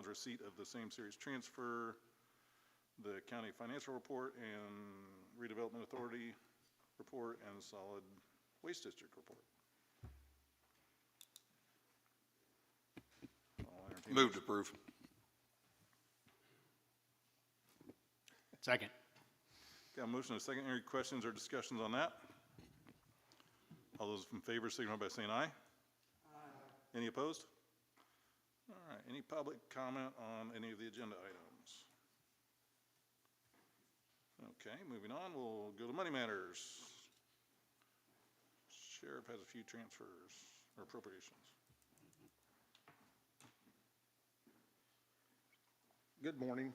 receipt of the same series transfer, the county financial report and redevelopment authority report, and solid waste district report. Move to approve. Second. Got a motion and a second. Any questions or discussions on that? All those in favor signify by saying aye. Aye. Any opposed? All right. Any public comment on any of the agenda items? Okay, moving on. We'll go to money matters. Sheriff has a few transfers or appropriations. Good morning.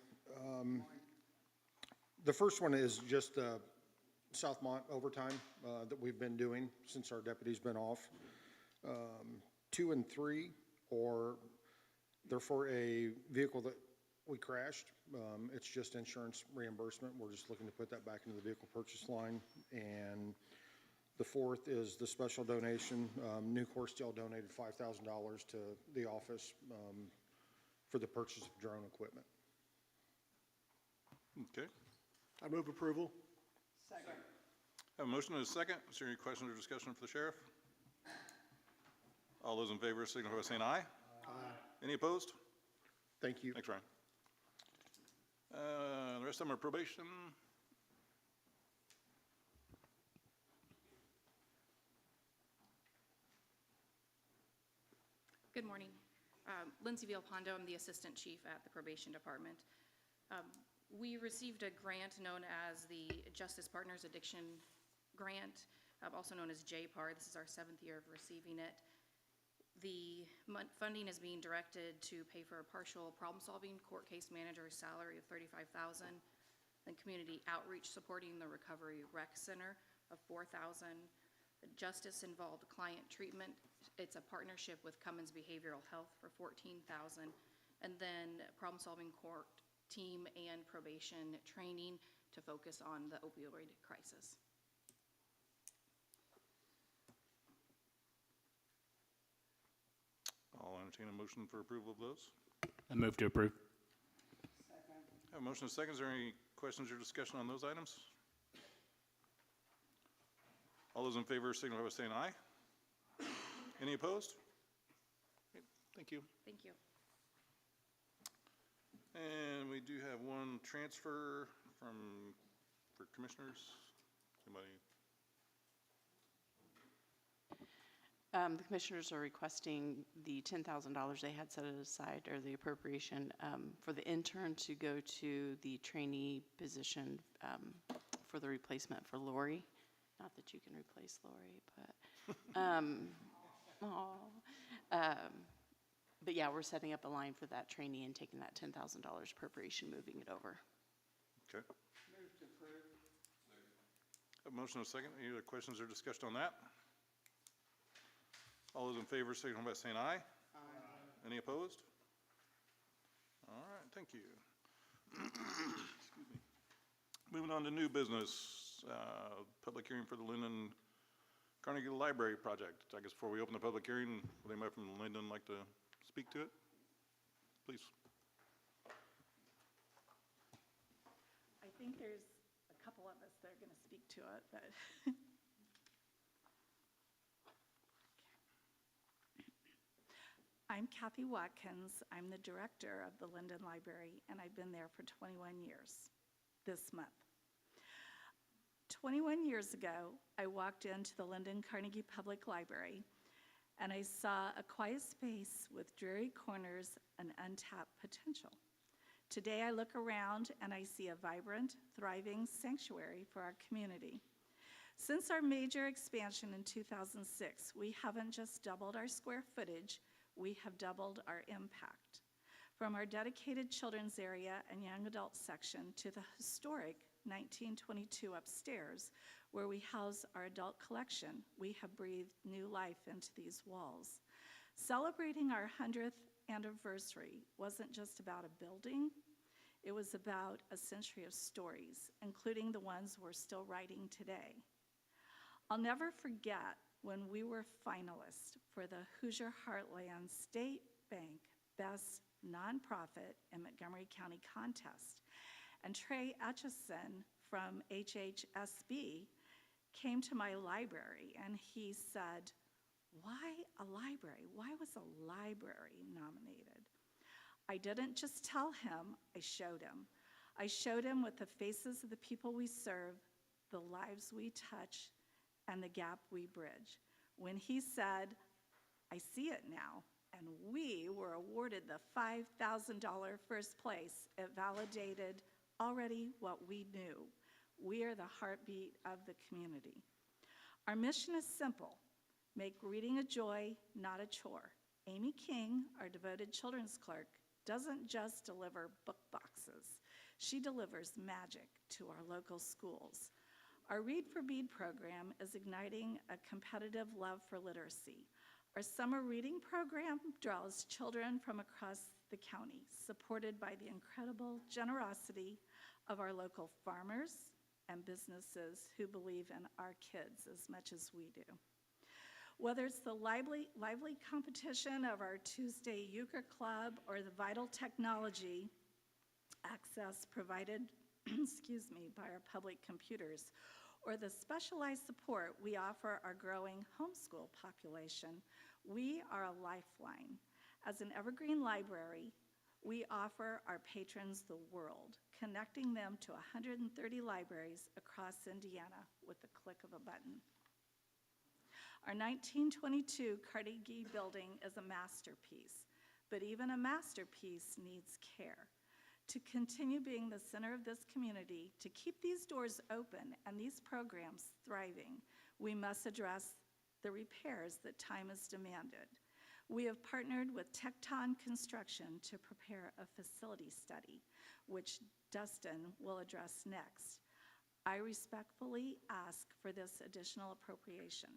The first one is just Southmont overtime that we've been doing since our deputy's been off. 2 and 3, or they're for a vehicle that we crashed. It's just insurance reimbursement. We're just looking to put that back into the vehicle purchase line. And the fourth is the special donation. New Corstell donated $5,000 to the office for the purchase of drone equipment. Okay. I move approval. Second. Have a motion and a second. Is there any questions or discussion for the sheriff? All those in favor signify by saying aye. Aye. Any opposed? Thank you. Thanks, Ryan. The rest of them are probation. Good morning. Lindsay Villalpando, I'm the Assistant Chief at the Probation Department. We received a grant known as the Justice Partners Addiction Grant, also known as JPAR. This is our 7th year of receiving it. The funding is being directed to pay for a partial problem-solving court case manager's salary of $35,000, then community outreach supporting the Recovery Rec Center of $4,000, justice-involved client treatment. It's a partnership with Cummins Behavioral Health for $14,000, and then problem-solving court team and probation training to focus on the opioid crisis. I'll entertain a motion for approval of those. I move to approve. Second. Have a motion and a second. Is there any questions or discussion on those items? All those in favor signify by saying aye. Any opposed? Okay, thank you. Thank you. And we do have one transfer for commissioners. Anybody? The commissioners are requesting the $10,000 they had set aside, or the appropriation, for the intern to go to the trainee position for the replacement for Lori. Not that you can replace Lori, but yeah, we're setting up a line for that trainee and taking that $10,000 appropriation, moving it over. Okay. Move to approve. Have a motion and a second. Any other questions or discussion on that? All those in favor signify by saying aye. Aye. Any opposed? All right, thank you. Excuse me. Moving on to new business, public hearing for the Linden Carnegie Library project. I guess before we open the public hearing, would anybody from Linden like to speak to it? Please. I think there's a couple of us that are going to speak to it, but I'm Kathy Watkins. I'm the director of the Linden Library, and I've been there for 21 years this month. 21 years ago, I walked into the Linden Carnegie Public Library, and I saw a quiet space with dreary corners and untapped potential. Today, I look around and I see a vibrant, thriving sanctuary for our community. Since our major expansion in 2006, we haven't just doubled our square footage, we have doubled our impact. From our dedicated children's area and young adult section to the historic 1922 upstairs, where we house our adult collection, we have breathed new life into these walls. Celebrating our 100th anniversary wasn't just about a building, it was about a century of stories, including the ones we're still writing today. I'll never forget when we were finalists for the Hoosier Heartland State Bank Best nonprofit in Montgomery County contest. And Trey Etchison from HHSB came to my library and he said, why a library? Why was a library nominated? I didn't just tell him, I showed him. I showed him with the faces of the people we serve, the lives we touch, and the gap we bridge. When he said, I see it now, and we were awarded the $5,000 first place, it validated already what we knew. We are the heartbeat of the community. Our mission is simple: make reading a joy, not a chore. Amy King, our devoted children's clerk, doesn't just deliver book boxes. She delivers magic to our local schools. Our Read for Bead program is igniting a competitive love for literacy. Our summer reading program draws children from across the county, supported by the incredible generosity of our local farmers and businesses who believe in our kids as much as we do. Whether it's the lively competition of our Tuesday Euchre Club or the vital technology access provided by our public computers, or the specialized support we offer our growing homeschool population, we are a lifeline. As an evergreen library, we offer our patrons the world, connecting them to 130 libraries across Indiana with the click of a button. Our 1922 Carnegie building is a masterpiece, but even a masterpiece needs care. To continue being the center of this community, to keep these doors open and these programs thriving, we must address the repairs that time has demanded. We have partnered with Tecton Construction to prepare a facility study, which Dustin will address next. I respectfully ask for this additional appropriation.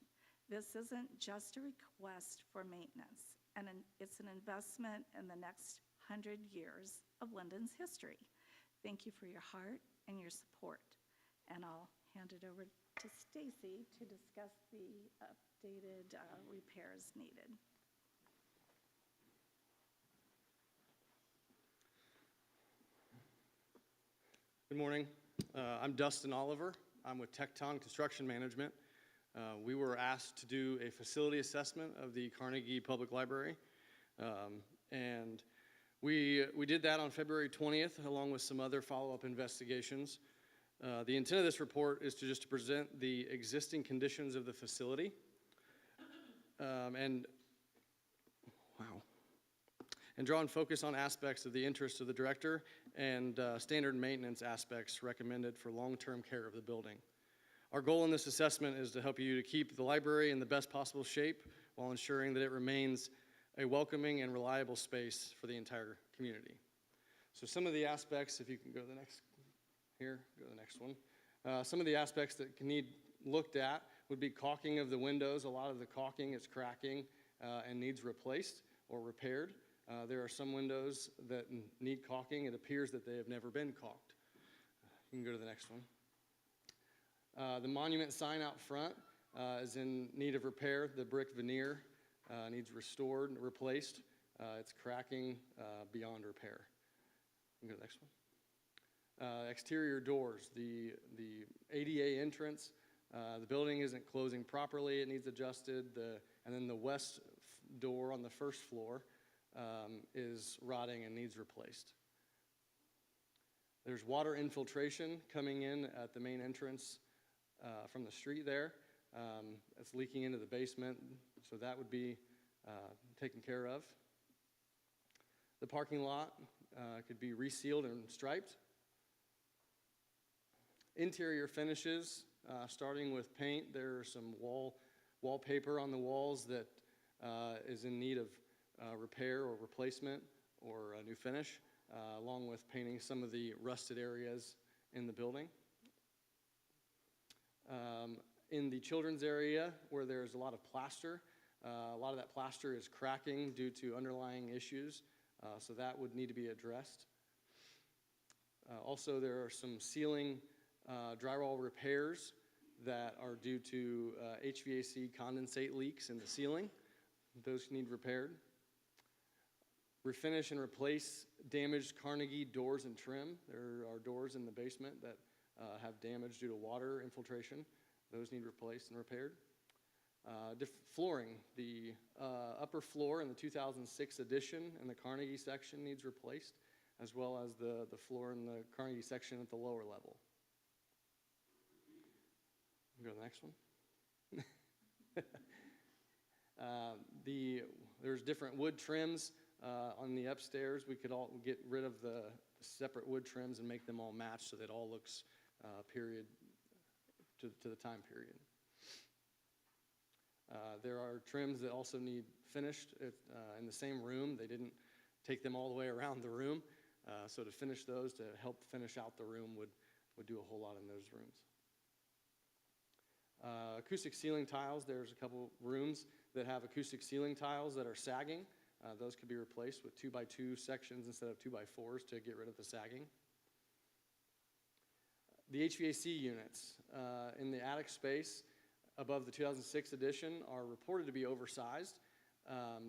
This isn't just a request for maintenance, and it's an investment in the next 100 years of Linden's history. Thank you for your heart and your support. And I'll hand it over to Stacy to discuss the updated repairs needed. Good morning. I'm Dustin Oliver. I'm with Tecton Construction Management. We were asked to do a facility assessment of the Carnegie Public Library, and we did that on February 20th, along with some other follow-up investigations. The intent of this report is to just present the existing conditions of the facility, and draw and focus on aspects of the interest of the director and standard maintenance aspects recommended for long-term care of the building. Our goal in this assessment is to help you to keep the library in the best possible shape while ensuring that it remains a welcoming and reliable space for the entire community. So some of the aspects, if you can go to the next, here, go to the next one. Some of the aspects that can need looked at would be caulking of the windows. A lot of the caulking is cracking and needs replaced or repaired. There are some windows that need caulking. It appears that they have never been caulked. You can go to the next one. The monument sign out front is in need of repair. The brick veneer needs restored and replaced. It's cracking beyond repair. You can go to the next one. Exterior doors, the ADA entrance, the building isn't closing properly. It needs adjusted. And then the west door on the first floor is rotting and needs replaced. There's water infiltration coming in at the main entrance from the street there. It's leaking into the basement, so that would be taken care of. The parking lot could be resealed and striped. Interior finishes, starting with paint. There are some wallpaper on the walls that is in need of repair or replacement or a new finish, along with painting some of the rusted areas in the building. In the children's area, where there's a lot of plaster, a lot of that plaster is cracking due to underlying issues, so that would need to be addressed. Also, there are some ceiling drywall repairs that are due to HVAC condensate leaks in the ceiling. Those need repaired. refinish and replace damaged Carnegie doors and trim. There are doors in the basement that have damage due to water infiltration. Those need replaced and repaired. Flooring, the upper floor in the 2006 edition in the Carnegie section needs replaced, as well as the floor in the Carnegie section at the lower level. Go to the next one. There's different wood trims on the upstairs. We could all get rid of the separate wood trims and make them all match so that it all looks period to the time period. There are trims that also need finished in the same room. They didn't take them all the way around the room. So to finish those, to help finish out the room would do a whole lot in those rooms. Acoustic ceiling tiles, there's a couple rooms that have acoustic ceiling tiles that are sagging. Those could be replaced with 2x2 sections instead of 2x4s to get rid of the sagging. The HVAC units in the attic space above the 2006 edition are reported to be oversized.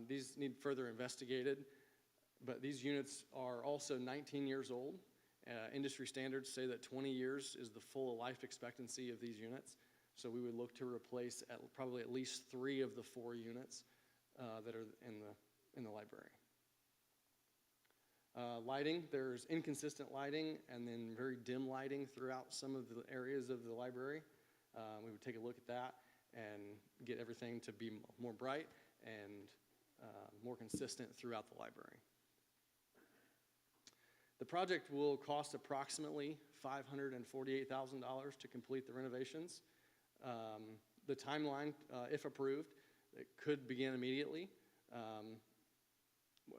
These need further investigated, but these units are also 19 years old. Industry standards say that 20 years is the full life expectancy of these units. So we would look to replace probably at least 3 of the 4 units that are in the library. Lighting, there's inconsistent lighting and then very dim lighting throughout some of the areas of the library. We would take a look at that and get everything to be more bright and more consistent throughout the library. The project will cost approximately $548,000 to complete the renovations. The timeline, if approved, it could begin immediately,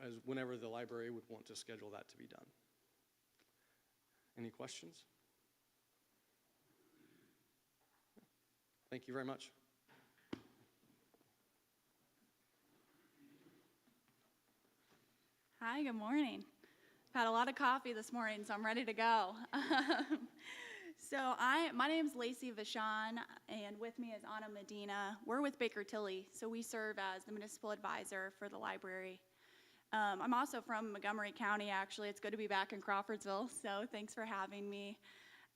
as whenever the library would want to schedule that to be done. Any questions? Thank you very much. Hi, good morning. I've had a lot of coffee this morning, so I'm ready to go. My name's Lacey Vachon, and with me is Anna Medina. We're with Baker Tilly, so we serve as the municipal advisor for the library. I'm also from Montgomery County, actually. It's good to be back in Crawfordsville, so thanks for having me.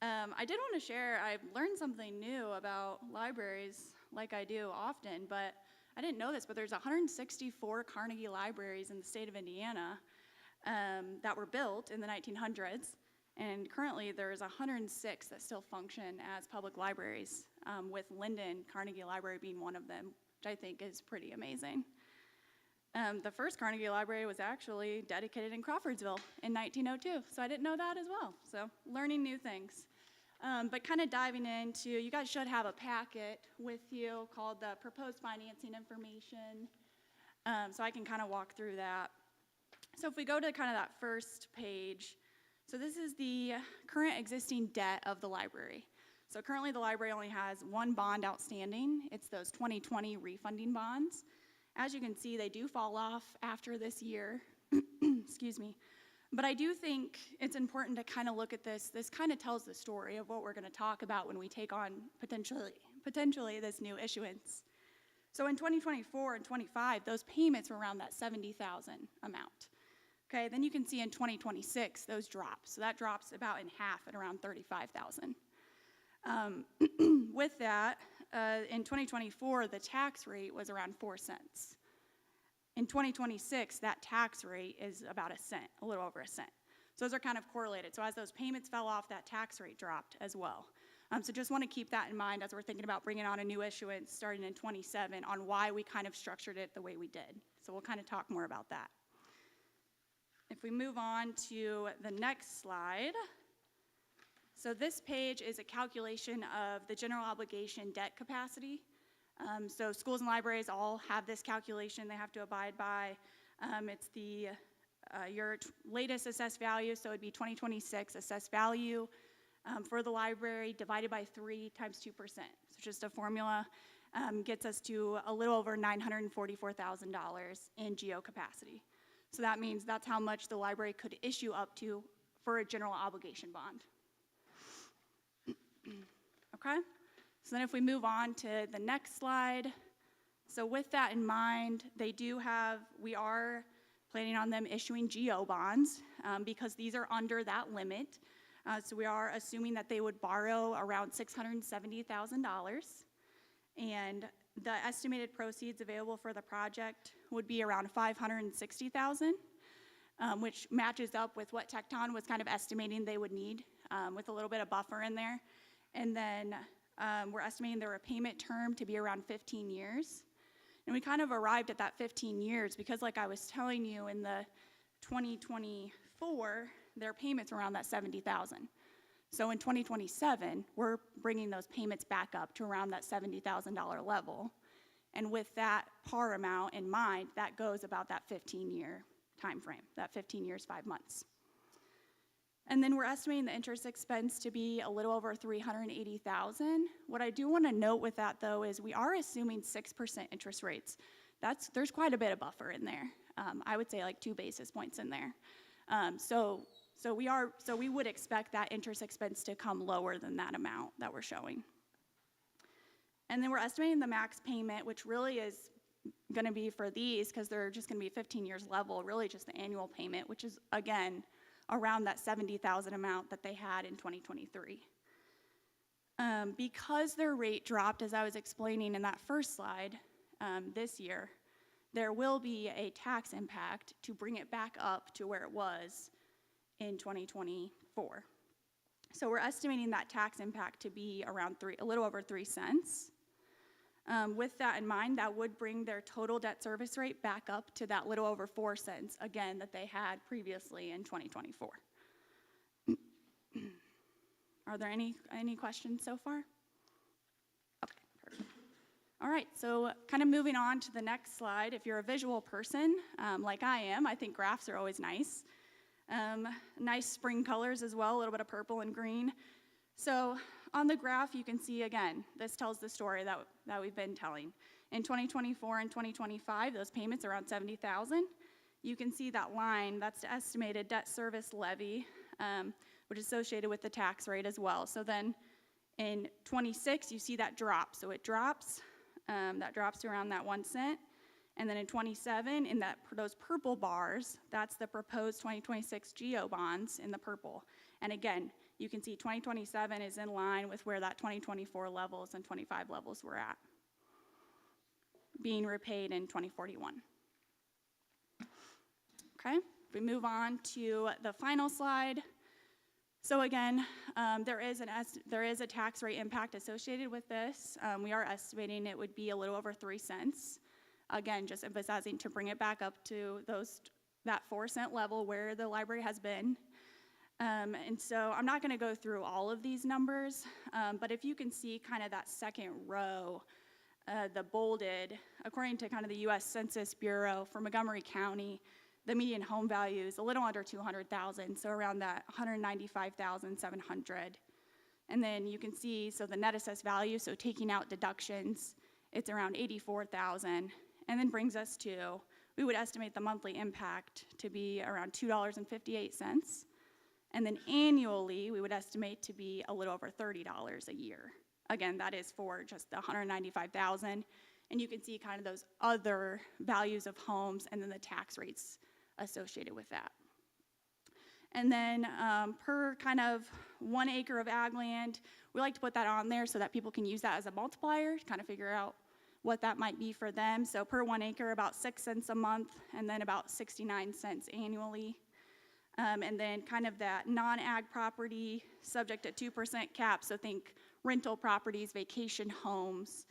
I did want to share, I've learned something new about libraries, like I do often, but I didn't know this, but there's 164 Carnegie libraries in the state of Indiana that were built in the 1900s. And currently, there's 106 that still function as public libraries, with Linden Carnegie Library being one of them, which I think is pretty amazing. The first Carnegie Library was actually dedicated in Crawfordsville in 1902, so I didn't know that as well. So learning new things. But kind of diving into, you guys should have a packet with you called the Proposed Financing Information, so I can kind of walk through that. So if we go to kind of that first page, so this is the current existing debt of the library. So currently the library only has one bond outstanding. It's those 2020 refunding bonds. As you can see, they do fall off after this year. Excuse me. But I do think it's important to kind of look at this. This kind of tells the story of what we're going to talk about when we take on potentially this new issuance. So in 2024 and 25, those payments were around that $70,000 amount. Okay, then you can see in 2026, those drop. So that drops about in half at around $35,000. With that, in 2024, the tax rate was around 4 cents. In 2026, that tax rate is about 1 cent, a little over 1 cent. So those are kind of correlated. So as those payments fell off, that tax rate dropped as well. So just want to keep that in mind as we're thinking about bringing on a new issuance starting in 27 on why we kind of structured it the way we did. So we'll kind of talk more about that. If we move on to the next slide. So this page is a calculation of the general obligation debt capacity. So schools and libraries all have this calculation they have to abide by. It's the your latest assessed value, so it'd be 2026 assessed value for the library divided by 3 times 2%. So just a formula gets us to a little over $944,000 in geo capacity. So that means that's how much the library could issue up to for a general obligation bond. Okay, so then if we move on to the next slide. So with that in mind, we are planning on them issuing GO bonds because these are under that limit. So we are assuming that they would borrow around $670,000. And the estimated proceeds available for the project would be around $560,000, which matches up with what Tecton was kind of estimating they would need with a little bit of buffer in there. And then we're estimating their repayment term to be around 15 years. And we kind of arrived at that 15 years because, like I was telling you, in the 2024, their payments were around that $70,000. So in 2027, we're bringing those payments back up to around that $70,000 level. And with that par amount in mind, that goes about that 15-year time frame, that 15 years, 5 months. And then we're estimating the interest expense to be a little over $380,000. What I do want to note with that, though, is we are assuming 6% interest rates. There's quite a bit of buffer in there. I would say like 2 basis points in there. So we would expect that interest expense to come lower than that amount that we're showing. And then we're estimating the max payment, which really is going to be for these, because they're just going to be 15 years level, really just the annual payment, which is, again, around that $70,000 amount that they had in 2023. Because their rate dropped, as I was explaining in that first slide, this year, there will be a tax impact to bring it back up to where it was in 2024. So we're estimating that tax impact to be around a little over 3 cents. With that in mind, that would bring their total debt service rate back up to that little over 4 cents, again, that they had previously in 2024. Are there any questions so far? Okay, perfect. All right, so kind of moving on to the next slide. If you're a visual person, like I am, I think graphs are always nice. Nice spring colors as well, a little bit of purple and green. So on the graph, you can see, again, this tells the story that we've been telling. In 2024 and 2025, those payments are around $70,000. You can see that line, that's the estimated debt service levy, which is associated with the tax rate as well. So then in 26, you see that drop. So it drops, that drops to around that 1 cent. And then in 27, in those purple bars, that's the proposed 2026 GO bonds in the purple. And again, you can see 2027 is in line with where that 2024 levels and 25 levels were at, being repaid in 2041. Okay, we move on to the final slide. So again, there is a tax rate impact associated with this. We are estimating it would be a little over 3 cents. Again, just emphasizing to bring it back up to that 4 cent level where the library has been. And so I'm not going to go through all of these numbers, but if you can see kind of that second row, the bolded, according to kind of the U.S. Census Bureau for Montgomery County, the median home value is a little under $200,000, so around that $195,700. And then you can see, so the net assessed value, so taking out deductions, it's around $84,000, and then brings us to, we would estimate the monthly impact to be around $2.58. And then annually, we would estimate to be a little over $30 a year. Again, that is for just the $195,000. And you can see kind of those other values of homes and then the tax rates associated with that. And then per kind of 1 acre of ag land, we like to put that on there so that people can use that as a multiplier to kind of figure out what that might be for them. So per 1 acre, about 6 cents a month, and then about 69 cents annually. And then kind of that non-ag property subject to 2% cap, so think rental properties, vacation homes,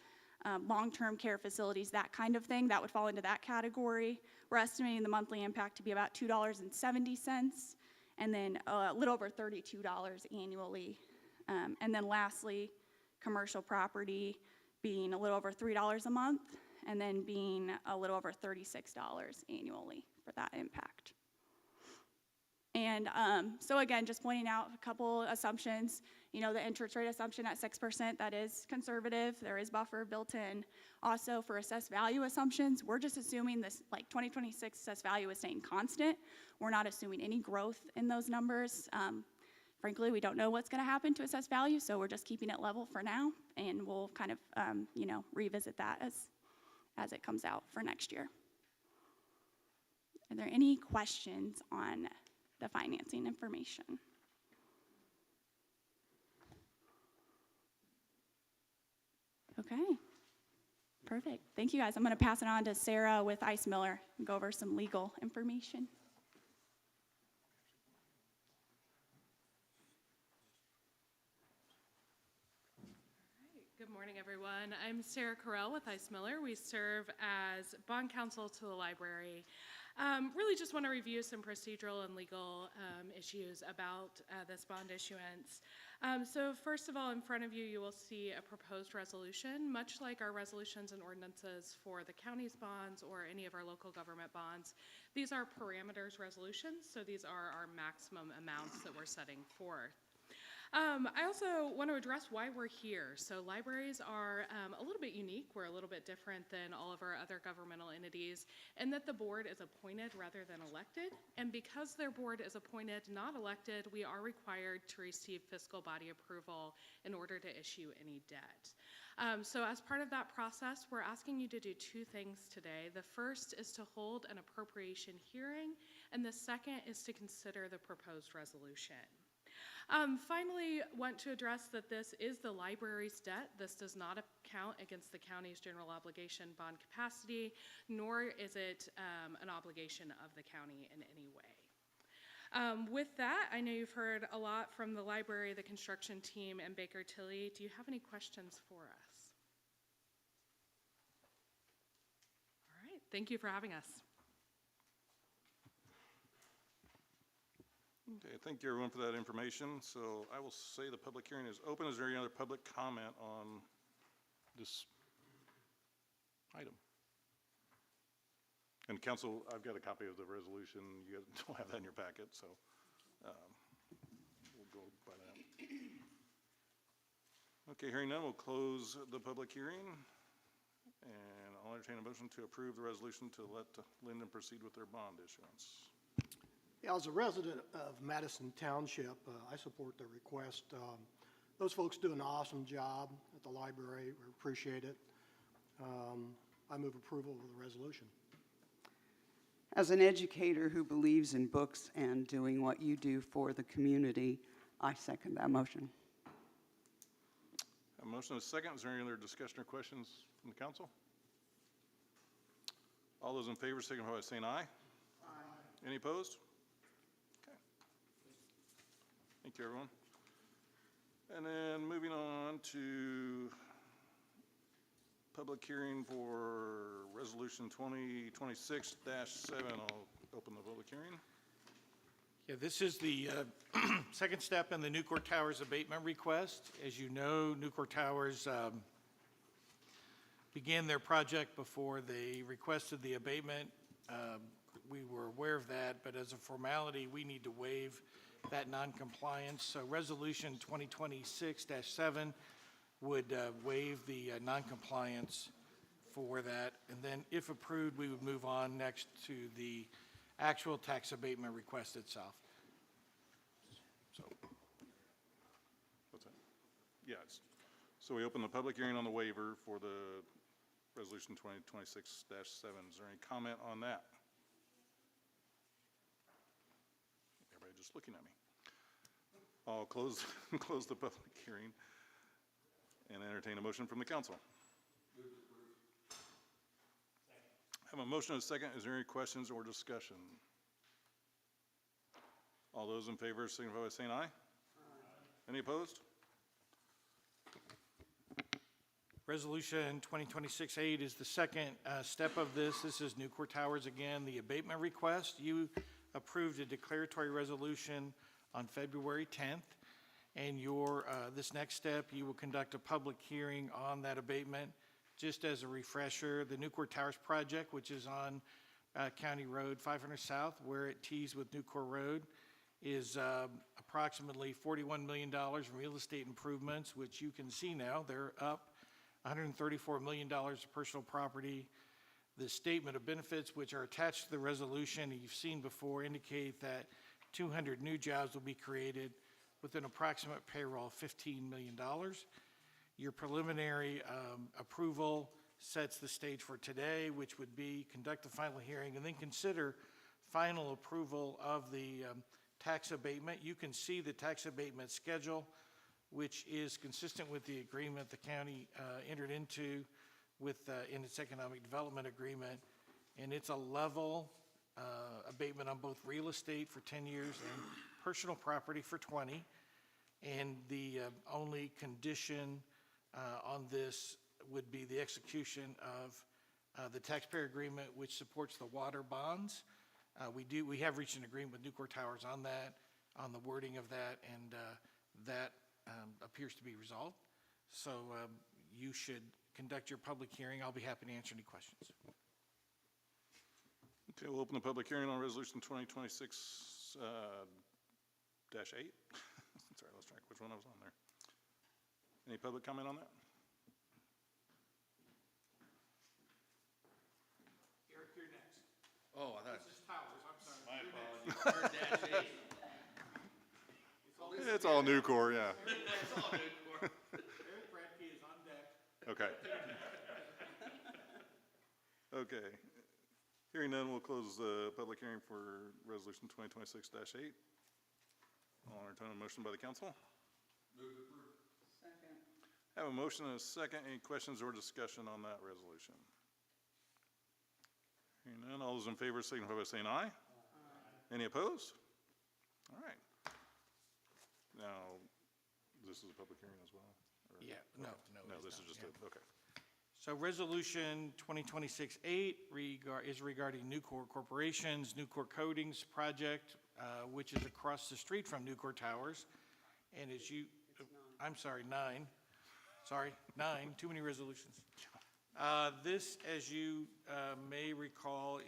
long-term care facilities, that kind of thing, that would fall into that category. We're estimating the monthly impact to be about $2.70, and then a little over $32 annually. And then lastly, commercial property being a little over $3 a month, and then being a little over $36 annually for that impact. And so again, just pointing out a couple assumptions. You know, the interest rate assumption at 6%, that is conservative. There is buffer built in. Also for assessed value assumptions, we're just assuming this, like 2026 assessed value is staying constant. We're not assuming any growth in those numbers. Frankly, we don't know what's gonna happen to assessed value, so we're just keeping it level for now, and we'll kind of, you know, revisit that as it comes out for next year. Are there any questions on the financing information? Okay, perfect. Thank you, guys. I'm going to pass it on to Sarah with Ice Miller and go over some legal information. Good morning, everyone. I'm Sarah Carell with Ice Miller. We serve as bond counsel to the library. Really just want to review some procedural and legal issues about this bond issuance. So first of all, in front of you, you will see a proposed resolution, much like our resolutions and ordinances for the county's bonds or any of our local government bonds. These are parameters resolutions, so these are our maximum amounts that we're setting forth. I also want to address why we're here. So libraries are a little bit unique. We're a little bit different than all of our other governmental entities in that the board is appointed rather than elected. And because their board is appointed, not elected, we are required to receive fiscal body approval in order to issue any debt. So as part of that process, we're asking you to do two things today. The first is to hold an appropriation hearing, and the second is to consider the proposed resolution. Finally, want to address that this is the library's debt. This does not count against the county's general obligation bond capacity, nor is it an obligation of the county in any way. With that, I know you've heard a lot from the library, the construction team, and Baker Tilly. Do you have any questions for us? All right, thank you for having us. Okay, thank you everyone for that information. So I will say the public hearing is open. Is there any other public comment on this item? And council, I've got a copy of the resolution. You guys don't have that in your packet, so we'll go by that. Okay, hearing none, we'll close the public hearing. And I'll entertain a motion to approve the resolution to let Linden proceed with their bond issuance. Yeah, as a resident of Madison Township, I support the request. Those folks do an awesome job at the library. We appreciate it. I move approval of the resolution. As an educator who believes in books and doing what you do for the community, I second that motion. A motion is second. Is there any other discussion or questions from the council? All those in favor signify by saying aye. Aye. Any opposed? Okay. Thank you, everyone. And then moving on to public hearing for resolution 2026-7. I'll open the public hearing. Yeah, this is the second step in the Nucor Towers abatement request. As you know, Nucor Towers began their project before they requested the abatement. We were aware of that, but as a formality, we need to waive that noncompliance. So resolution 2026-7 would waive the noncompliance for that. And then if approved, we would move on next to the actual tax abatement request itself. So, what's that? Yes. So we open the public hearing on the waiver for the resolution 2026-7. Is there any comment on that? Everybody just looking at me. I'll close the public hearing and entertain a motion from the council. I have a motion and a second. Is there any questions or discussion? All those in favor signify by saying aye. Aye. Any opposed? Resolution 2026-8 is the second step of this. This is Nucor Towers again, the abatement request. You approved a declaratory resolution on February 10th, and this next step, you will conduct a public hearing on that abatement. Just as a refresher, the Nucor Towers project, which is on County Road 500 South, where it tees with Nucor Road, is approximately $41 million in real estate improvements, which you can see now. They're up $134 million of personal property. The statement of benefits, which are attached to the resolution you've seen before, indicate that 200 new jobs will be created with an approximate payroll of $15 million. Your preliminary approval sets the stage for today, which would be conduct the final hearing and then consider final approval of the tax abatement. You can see the tax abatement schedule, which is consistent with the agreement the county entered into with, in its economic development agreement. And it's a level abatement on both real estate for 10 years and personal property for 20. And the only condition on this would be the execution of the taxpayer agreement, which supports the water bonds. We have reached an agreement with Nucor Towers on that, on the wording of that, and that appears to be resolved. So you should conduct your public hearing. I'll be happy to answer any questions. Okay, we'll open the public hearing on resolution 2026 dash 8. Sorry, I lost track which one I was on there. Any public comment on that? Eric, you're next. Oh, I thought. This is Towers, I'm sorry. My apologies. It's all Nucor, yeah. It's all new for. Eric Bradkey is on deck. Okay. Okay. Hearing none, we'll close the public hearing for resolution 2026-8. I'll entertain a motion by the council. Move to approve. Second. Have a motion and a second. Any questions or discussion on that resolution? Hearing none, all those in favor signify by saying aye. Aye. Any opposed? All right. Now, this is a public hearing as well? Or- Yeah, no, No, it's this not, is just yeah. a, okay. So Resolution 2026-8 is regarding Nucor Corporation's Nucor Coatings project, which is across the street from Nucor Towers. And as you, I'm sorry, 9. Sorry, 9, too many resolutions. This, as you may recall,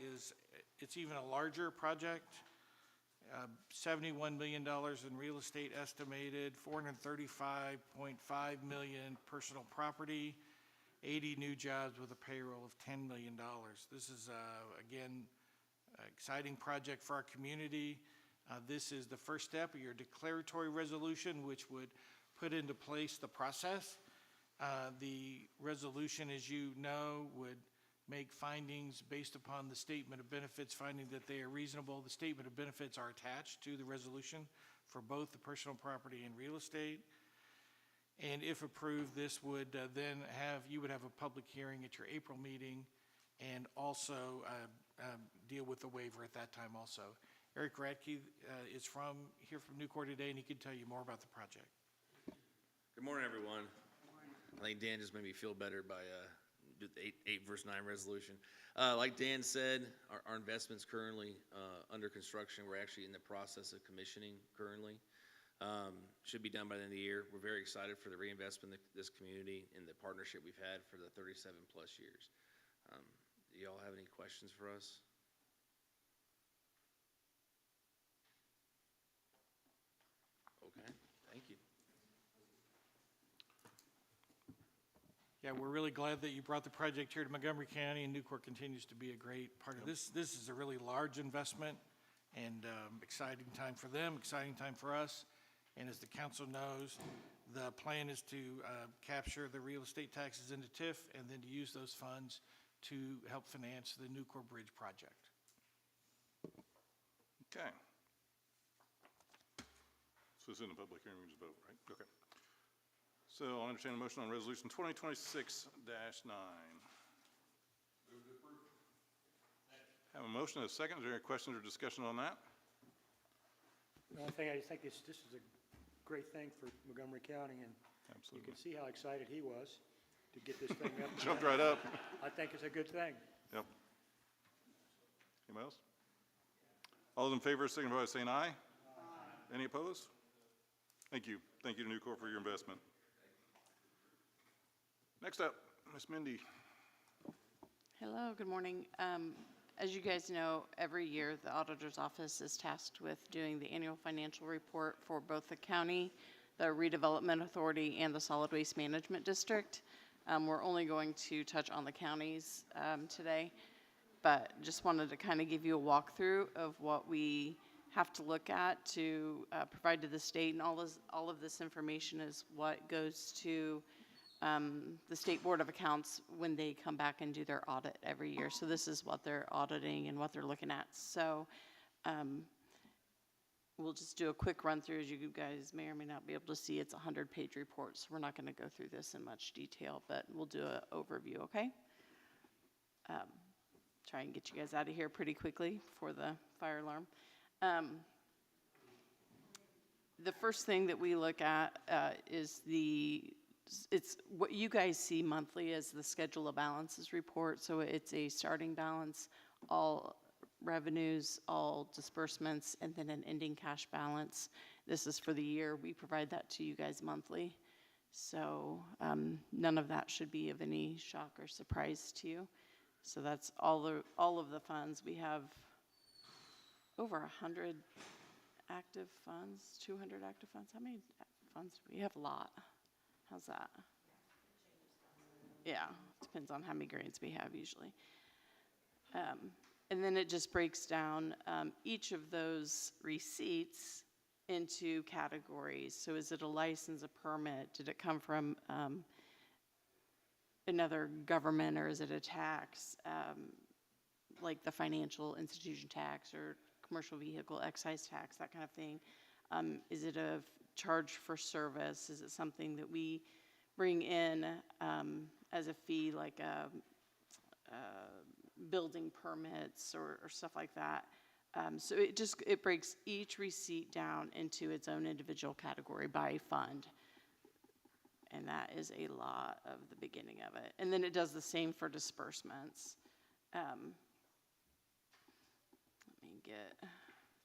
it's even a larger project. $71 million in real estate estimated, $435.5 million personal property, 80 new jobs with a payroll of $10 million. This is, again, an exciting project for our community. This is the first step of your declaratory resolution, which would put into place the process. The resolution, as you know, would make findings based upon the statement of benefits, finding that they are reasonable. The statement of benefits are attached to the resolution for both the personal property and real estate. And if approved, this would then you would have a public hearing at your April meeting and also deal with the waiver at that time also. Eric Radke is here from Nucor today, and he can tell you more about the project. Good morning, everyone. I think Dan just made me feel better by the 8 verse 9 resolution. Like Dan said, our investment's currently under construction. We're actually in the process of commissioning currently. Should be done by the end of the year. We're very excited for the reinvestment in this community and the partnership we've had for the 37 plus years. Do y'all have any questions for us? Okay, thank you. Yeah, we're really glad that you brought the project here to Montgomery County, and Nucor continues to be a great part of this. This is a really large investment and exciting time for them, exciting time for us. And as the council knows, the plan is to capture the real estate taxes into TIF and then to use those funds to help finance the Nucor Bridge project. Okay. So it's in the public hearing, we just vote, right? Okay. So I'll entertain a motion on resolution 2026-9. Have a motion and a second. Is there any questions or discussion on that? The only thing, I just think this is a great thing for Montgomery County, and you Absolutely. can see how excited he was to get this thing up. and Jumped running. right up. I think it's a good thing. Yep. Anybody else? All those in favor signify by saying aye. Aye. Any opposed? Thank you. Thank you to Nucor for your investment. Next up, Ms. Mindy. Hello, good morning. As you guys know, every year the Auditor's Office is tasked with doing the annual financial report for both the county, the Redevelopment Authority, and the Solid Waste Management District. We're only going to touch on the counties today, but just wanted to kind of give you a walkthrough of what we have to look at to provide to the state, and all of this information is what goes to the State Board of Accounts when they come back and do their audit every year. So this is what they're auditing and what they're looking at. So We'll just do a quick run through. As you guys may or may not be able to see, it's a 100-page report, so we're not going to go through this in much detail, but we'll do an overview, okay? Try and get you guys out of here pretty quickly before the fire alarm. The first thing that we look at is it's what you guys see monthly as the schedule of balances report. So it's a starting balance, all revenues, all disbursements, and then an ending cash balance. This is for the year. We provide that to you guys monthly. So none of that should be of any shock or surprise to you. So that's all of the funds. We have over 100 active funds, 200 active funds. How many funds do we have? A lot. How's that? Yeah, depends on how many grants we have usually. And then it just breaks down each of those receipts into categories. So is it a license, a permit? Did it come from another government, or is it a tax, like the financial institution tax or commercial vehicle excise tax, that kind of thing? Is it a charge for service? Is it something that we bring in as a fee, like building permits or stuff like that? So it breaks each receipt down into its own individual category by fund. And that is a lot of the beginning of it. And then it does the same for disbursements. Let me get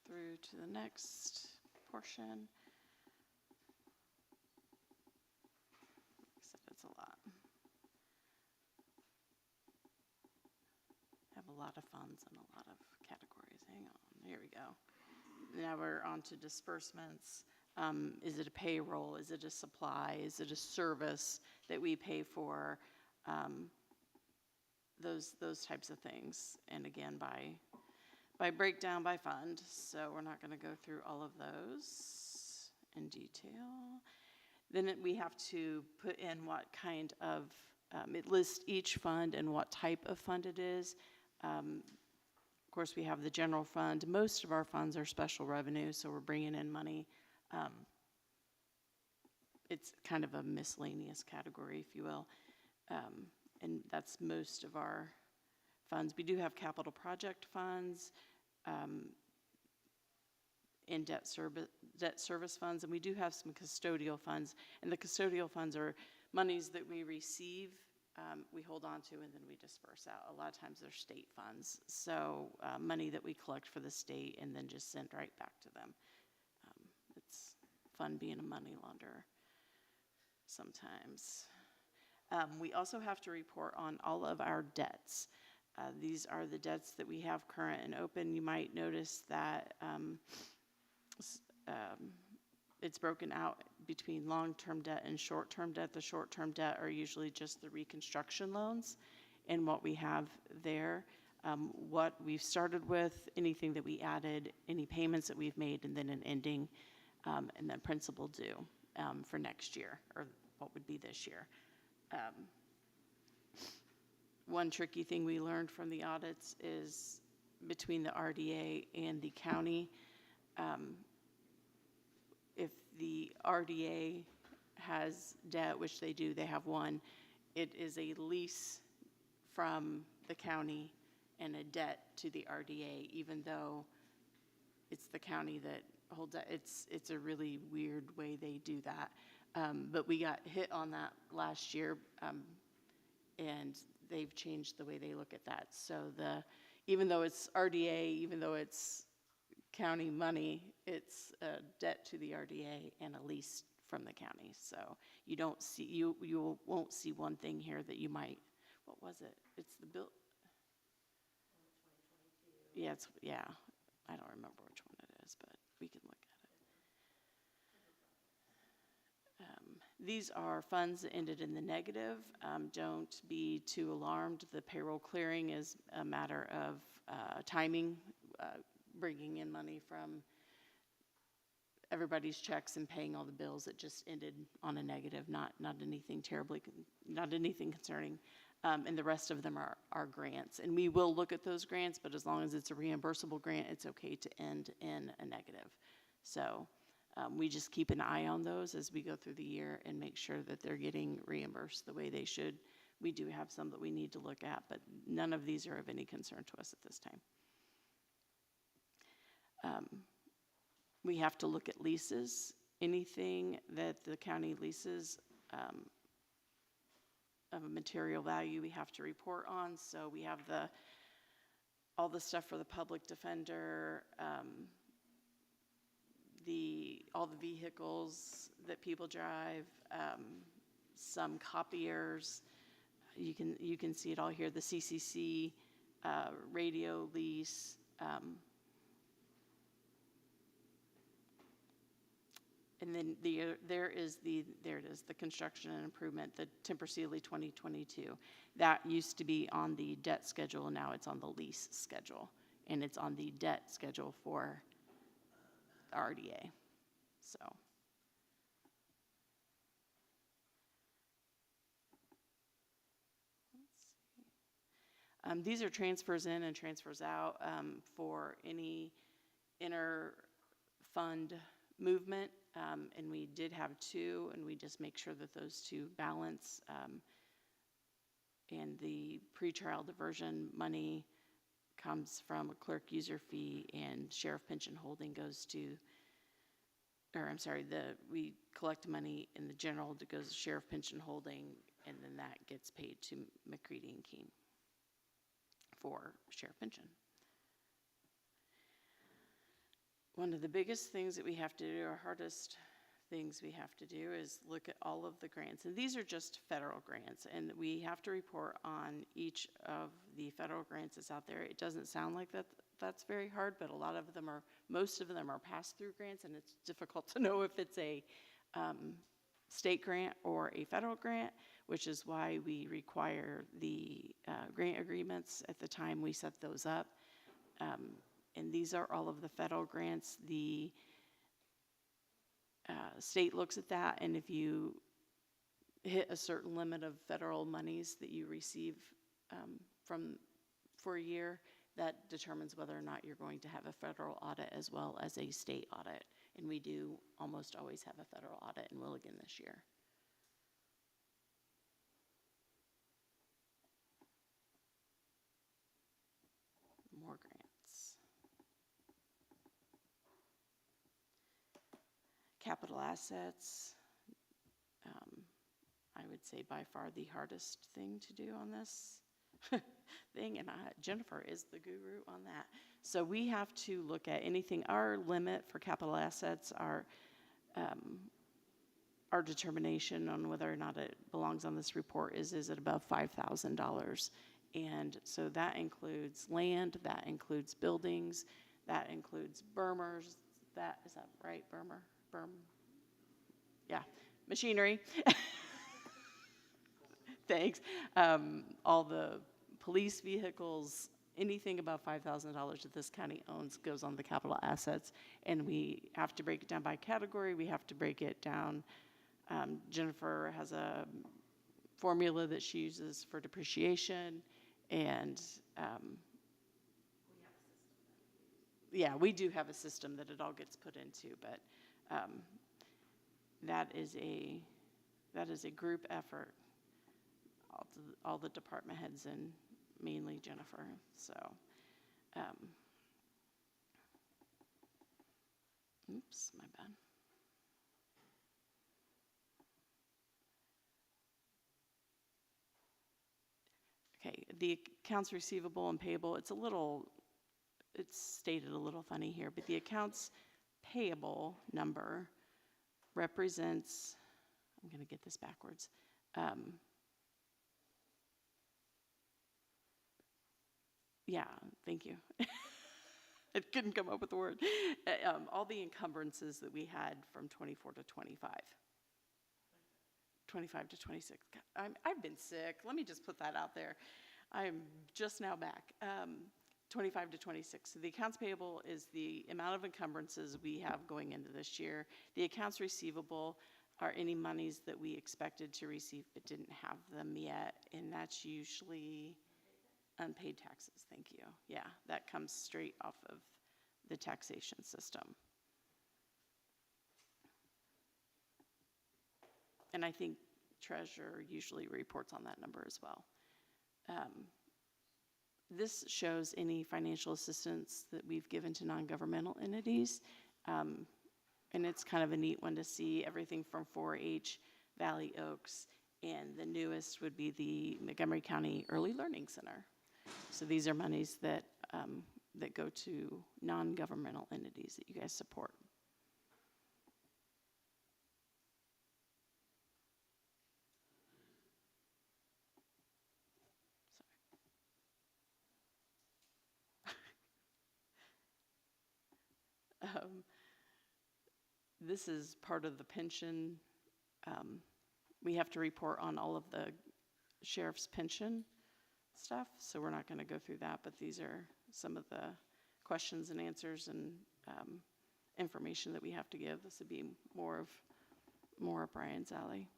through to the next portion. Like I said, it's a lot. I have a lot of funds and a lot of categories. Hang on, here we go. Now we're on to disbursements. Is it a payroll? Is it a supply? Is it a service that we pay for? Those types of things. And again, by breakdown by fund. So we're not going to go through all of those in detail. Then we have to put in what kind of, it lists each fund and what type of fund it is. Of course, we have the general fund. Most of our funds are special revenue, so we're bringing in money. It's kind of a miscellaneous category, if you will. And that's most of our funds. We do have capital project funds and debt service funds, and we do have some custodial funds. And the custodial funds are monies that we receive, we hold on to, and then we disperse out. A lot of times they're state funds, so money that we collect for the state and then just send right back to them. It's fun being a money launderer sometimes. We also have to report on all of our debts. These are the debts that we have current and open. You might notice that it's broken out between long-term debt and short-term debt. The short-term debt are usually just the reconstruction loans and what we have there. What we've started with, anything that we added, any payments that we've made, and then an ending, and then principal due for next year, or what would be this year. One tricky thing we learned from the audits is between the RDA and the county, if the RDA has debt, which they do, they have one, it is a lease from the county and a debt to the RDA, even though it's the county that holds it. It's a really weird way they do that. But we got hit on that last year, and they've changed the way they look at that. So even though it's RDA, even though it's county money, it's a debt to the RDA and a lease from the county. So you don't see, you won't see one thing here that you might, what was it? It's the bill. Yeah, I don't remember which one it is, but we can look at it. These are funds that ended in the negative. Don't be too alarmed. The payroll clearing is a matter of timing, bringing in money from everybody's checks and paying all the bills. It just ended on a negative, not anything terribly, not anything concerning. and the rest of them are grants. And we will look at those grants, but as long as it's a reimbursable grant, it's okay to end in a negative. So we just keep an eye on those as we go through the year and make sure that they're getting reimbursed the way they should. We do have some that we need to look at, but none of these are of any concern to us at this time. We have to look at leases. Anything that the county leases of a material value we have to report on. So we have all the stuff for the public defender, all the vehicles that people drive, some copiers. You can see it all here. The CCC radio lease. And then there it is, the construction and improvement, the Timber Sealy 2022. That used to be on the debt schedule, now it's on the lease schedule. And it's on the debt schedule for the RDA, so. These are transfers in and transfers out for any inter-fund movement. And we did have 2, and we just make sure that those 2 balance. And the pretrial diversion money comes from a clerk user fee, and sheriff pension holding goes to, we collect money in the general that goes to sheriff pension holding, and then that gets paid to McCready and Keene for sheriff pension. One of the biggest things that we have to do, our hardest things we have to do, is look at all of the grants. And these are just federal grants, and we have to report on each of the federal grants that's out there. It doesn't sound like that's very hard, but most of them are pass-through grants, and it's difficult to know if it's a state grant or a federal grant, which is why we require the grant agreements at the time we set those up. And these are all of the federal grants. The state looks at that, and if you hit a certain limit of federal monies that you receive for a year, that determines whether or not you're going to have a federal audit as well as a state audit. And we do almost always have a federal audit, and will again this year. More grants. Capital assets, I would say by far the hardest thing to do on this thing, and Jennifer is the guru on that. So we have to look at anything. Our limit for capital assets, our determination on whether or not it belongs on this report is it above $5,000? And so that includes land, that includes buildings, that includes bermers. Is that right, yeah, machinery. Thanks. All the police vehicles, anything above $5,000 that this county owns goes on the capital assets, and we have to break it down by category. We have to break it down. Jennifer has a formula that she uses for depreciation, and yeah, we do have a system that it all gets put into, but that is a group effort. All the department heads and mainly Jennifer. So, oops, my bad. Okay, the accounts receivable and payable, it's stated a little funny here, but the accounts payable number represents, I'm going to get this backwards. Yeah, thank you. I couldn't come up with the word. All the encumbrances that we had from 24 to 25. 25 to 26. I've been sick. Let me just put that out there. I'm just now back. 25 to 26. So the accounts payable is the amount of encumbrances we have going into this year. The accounts receivable are any monies that we expected to receive but didn't have them yet, and that's usually unpaid taxes, thank you. Yeah, that comes straight off of the taxation system. And I think treasurer usually reports on that number as well. This shows any financial assistance that we've given to non-governmental entities. And it's kind of a neat one to see everything from 4-H, Valley Oaks, and the newest would be the Montgomery County Early Learning Center. So these are monies that, that go to non-governmental entities that you guys support. This is part of the pension. We have to report on all of the sheriff's pension stuff, so we're not going to go through that, but these are some of the questions and answers and information that we have to give. This would be more of Brian's alley.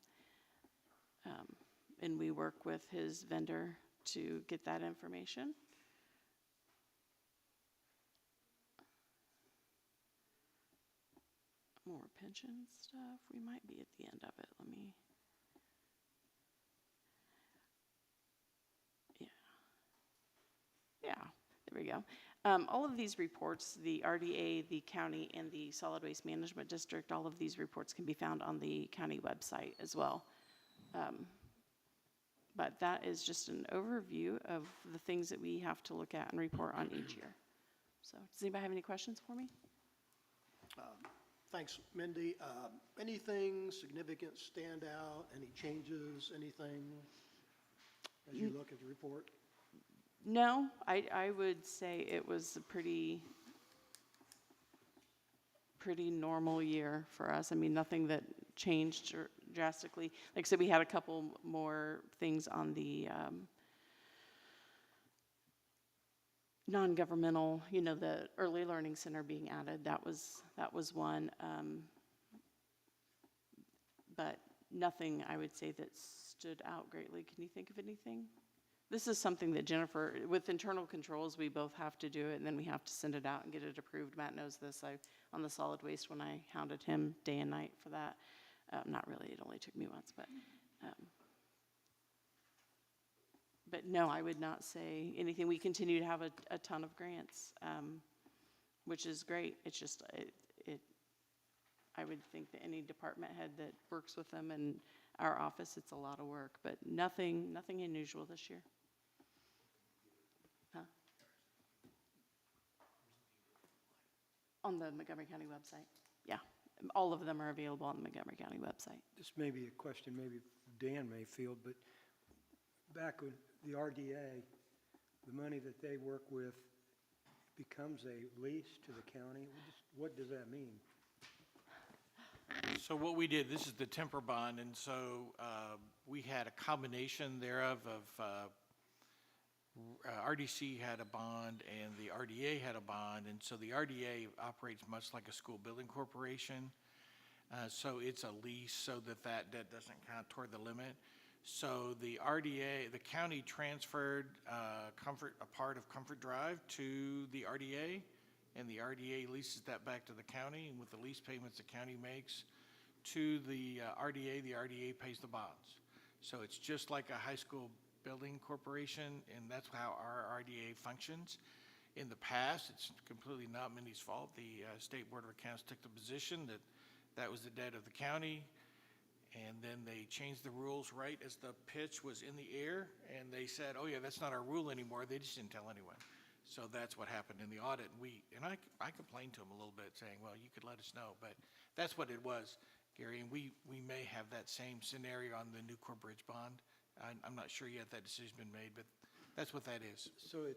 And we work with his vendor to get that information. More pension stuff. We might be at the end of it. Let me. Yeah, there we go. All of these reports, the RDA, the county, and the Solid Waste Management District, all of these reports can be found on the county website as well. But that is just an overview of the things that we have to look at and report on each year. So, does anybody have any questions for me? Thanks, Mindy. Anything significant stand out? Any changes, anything as you look at the report? No, I would say it was a pretty normal year for us. I mean, nothing that changed drastically. Like I said, we had a couple more things on the non-governmental, you know, the early learning center being added. That was one. But nothing, I would say, that stood out greatly. Can you think of anything? This is something that Jennifer, with internal controls, we both have to do it, and then we have to send it out and get it approved. Matt knows this. On the solid waste, when I hounded him day and night for that. Not really, it only took me once, but no, I would not say anything. We continue to have a ton of grants, which is great. It's just, I would think that any department head that works with them in our office, it's a lot of work, but nothing unusual this year. Huh? On the Montgomery County website, yeah. All of them are available on the Montgomery County website. This may be a question maybe Dan may field, but back with the RDA, the money that they work with becomes a lease to the county. What does that mean? So what we did, this is the temper bond, and so we had a combination thereof of RDC had a bond and the RDA had a bond, and so the RDA operates much like a school building corporation. So it's a lease so that debt doesn't count toward the limit. So the RDA, the county transferred a part of Comfort Drive to the RDA, and the RDA leases that back to the county, and with the lease payments the county makes to the RDA pays the bonds. So it's just like a high school building corporation, and that's how our RDA functions. In the past, it's completely not Mindy's fault. The State Board of Accounts took the position that that was the debt of the county, and then they changed the rules right as the pitch was in the air, and they said, oh yeah, that's not our rule anymore. They just didn't tell anyone. So that's what happened in the audit. And I complained to them a little bit, saying, well, you could let us know, but that's what it was, Gary, and we may have that same scenario on the Newcore Bridge bond. I'm not sure yet that decision's been made, but that's what that is. So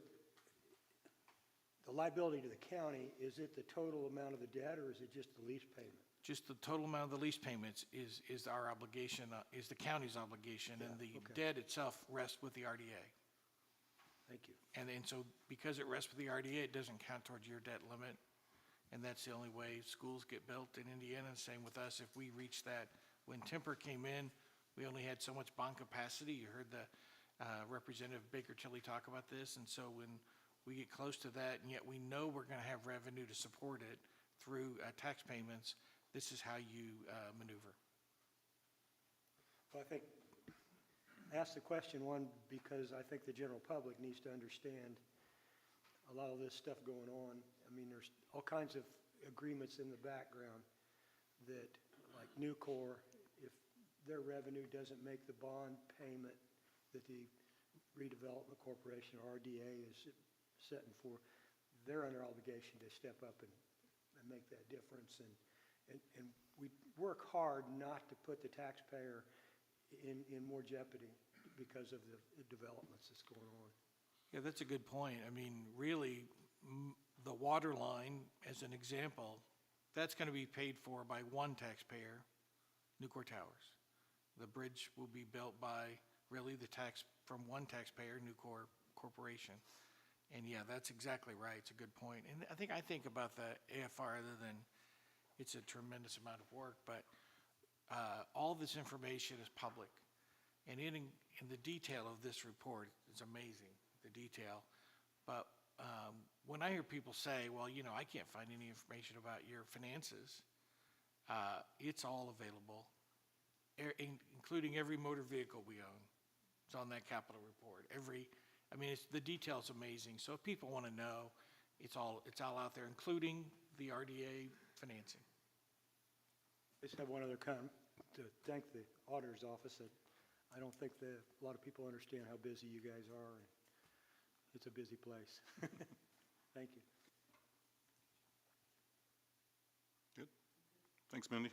the liability to the county, is it the total amount of the debt, or is it just the lease payment? Just the total amount of the lease payments is our obligation, is the county's obligation, and the debt itself rests with the RDA. Thank you. And so because it rests with the RDA, it doesn't count towards your debt limit, and that's the only way schools get built in Indiana. Same with us. If we reach that When Temper came in, we only had so much bond capacity. You heard the Representative Baker Tilly talk about this, and so when we get close to that, and yet we know we're going to have revenue to support it through tax payments, this is how you maneuver. Well, I think, I asked the question, one, because I think the general public needs to understand a lot of this stuff going on. I mean, there's all kinds of agreements in the background that, like Nucor, if their revenue doesn't make the bond payment that the Redevelopment Corporation, or RDA, is setting for, they're under obligation to step up and make that difference. And we work hard not to put the taxpayer in more jeopardy because of the developments that's going on. Yeah, that's a good point. I mean, really, the water line, as an example, that's going to be paid for by one taxpayer, Nucor Towers. The bridge will be built by really the tax from one taxpayer, Nucor Corporation. And yeah, that's exactly right. It's a good point. And I think about the AFR, other than it's a tremendous amount of work, but all this information is public. And in the detail of this report, it's amazing, the detail. But when I hear people say, well, you know, I can't find any information about your finances, it's all available, including every motor vehicle we own. It's on that capital report. The detail's amazing. So if people want to know, it's all out there, including the RDA financing. I just have one other comment to thank the auditor's office. That I don't think that a lot of people understand how busy you guys are. And it's a busy place. Thank you. Good. Thanks, Mindy.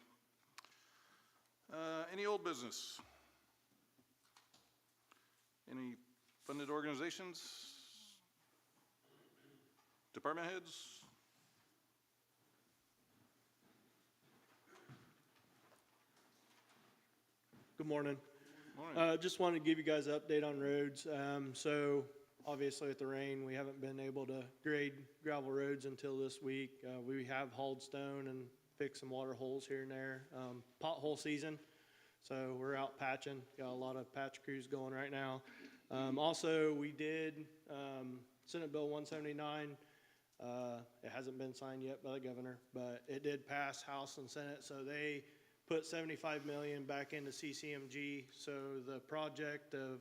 Any old business? Any funded organizations? Department heads? Good morning. Morning. Just wanted to give you guys an update on roads. So obviously with the rain, we haven't been able to grade gravel roads until this week. We have hauled stone and fixed some water holes here and there. Pothole season, so we're out patching. Got a lot of patch crews going right now. Also, we did Senate Bill 179. It hasn't been signed yet by the governor, but it did pass House and Senate, so they put $75 million back into CCMG. So the project of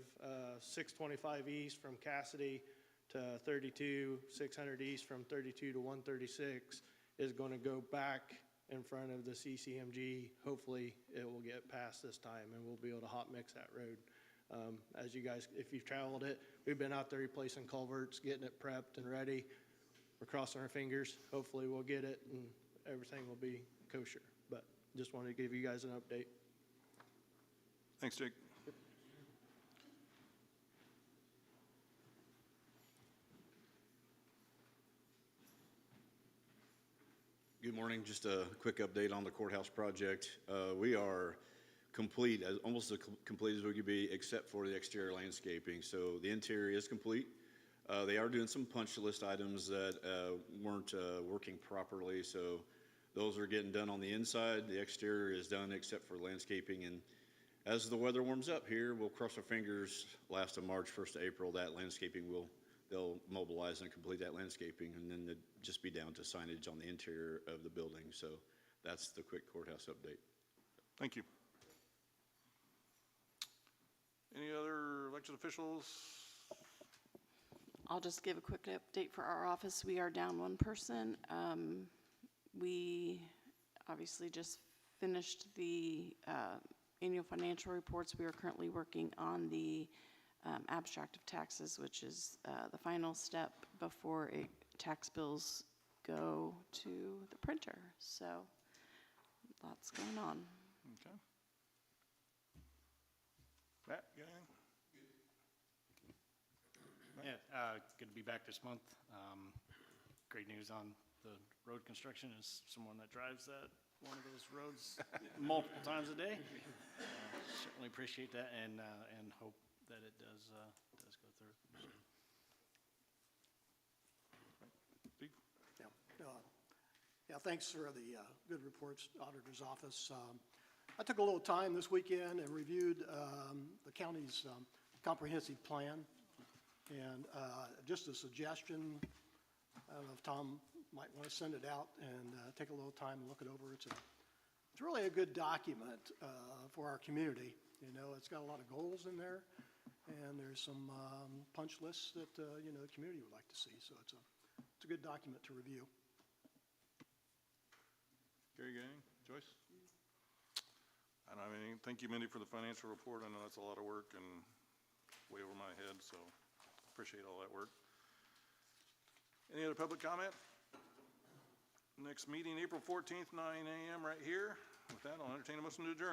625 East from Cassidy to 32, 600 East from 32 to 136 is going to go back in front of the CCMG. Hopefully it will get passed this time and we'll be able to hot mix that road. As you guys, if you've traveled it, we've been out there replacing culverts, getting it prepped and ready. We're crossing our fingers. Hopefully we'll get it and everything will be kosher. But just wanted to give you guys an update. Thanks, Jake. Good morning. Just a quick update on the courthouse project. We are complete, almost as complete as we could be, except for the exterior landscaping. So the interior is complete. They are doing some punch list items that weren't working properly, so those are getting done on the inside. The exterior is done except for landscaping, and as the weather warms up here, we'll cross our fingers last of March, 1st of April, that landscaping they'll mobilize and complete that landscaping, and then it'd just be down to signage on the interior of the building. So that's the quick courthouse update. Thank you. Any other elected officials? I'll just give a quick update for our office. We are down one person. We obviously just finished the annual financial reports. We are currently working on the abstract of taxes, which is the final step before tax bills go to the printer. So lots going on. Okay. Matt, you got anything? Yeah, good to be back this month. Great news on the road construction as someone that drives one of those roads multiple times a day. Certainly appreciate that and hope that it does go through. Steve? Yeah, thanks for the good reports, Auditor's Office. I took a little time this weekend and reviewed the county's comprehensive plan. And just a suggestion, I don't know if Tom might want to send it out and take a little time and look it over. It's really a good document for our community. You know, it's got a lot of goals in there, and there's some punch lists that, you know, the community would like to see. So it's a good document to review. Gary, gang, Joyce? I don't have anything. Thank you, Mindy, for the financial report. I know that's a lot of work and way over my head, so appreciate all that work. Any other public comment? Next meeting, April 14th, 9 a.m. right here. With that, I'll entertain a motion to adjourn.